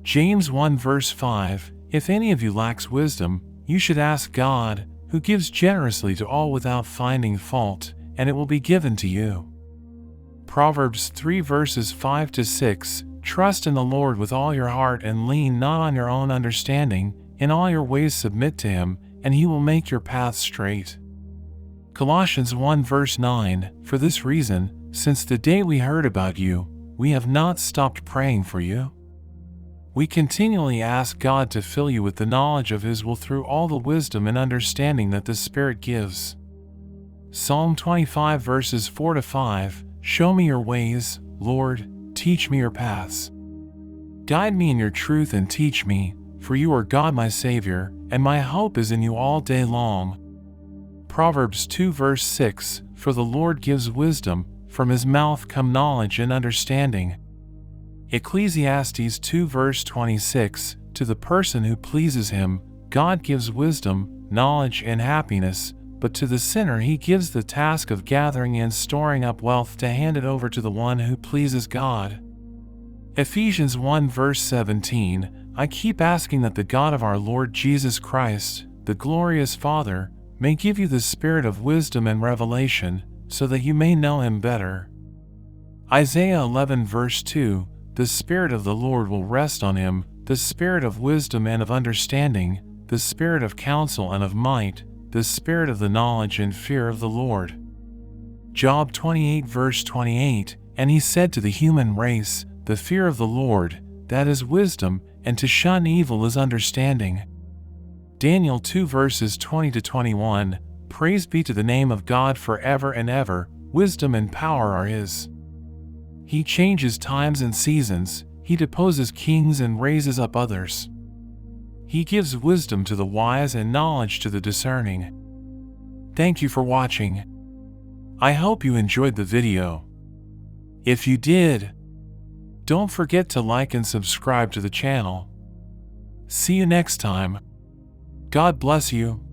James 1 verse 5, if any of you lacks wisdom, you should ask God, who gives generously to all without finding fault, and it will be given to you. Proverbs 3 verses 5 to 6, trust in the Lord with all your heart and lean not on your own understanding, in all your ways submit to him, and he will make your paths straight. Colossians 1 verse 9, for this reason, since the day we heard about you, we have not stopped praying for you. We continually ask God to fill you with the knowledge of his will through all the wisdom and understanding that the Spirit gives. Psalm 25 verses 4 to 5, show me your ways, Lord, teach me your paths. Guide me in your truth and teach me, for you are God my Savior, and my hope is in you all day long. Proverbs 2 verse 6, for the Lord gives wisdom, from his mouth come knowledge and understanding. Ecclesiastes 2 verse 26, to the person who pleases him, God gives wisdom, knowledge and happiness, but to the sinner he gives the task of gathering and storing up wealth to hand it over to the one who pleases God. Ephesians 1 verse 17, I keep asking that the God of our Lord Jesus Christ, the glorious Father, may give you the spirit of wisdom and revelation, so that you may know him better. Isaiah 11 verse 2, the Spirit of the Lord will rest on him, the spirit of wisdom and of understanding, the spirit of counsel and of might, the spirit of the knowledge and fear of the Lord. Job 28 verse 28, and he said to the human race, the fear of the Lord, that is wisdom, and to shun evil is understanding. Daniel 2 verses 20 to 21, praise be to the name of God forever and ever, wisdom and power are his. He changes times and seasons, he deposes kings and raises up others. He gives wisdom to the wise and knowledge to the discerning. Thank you for watching. I hope you enjoyed the video. If you did, don't forget to like and subscribe to the channel. See you next time. God bless you.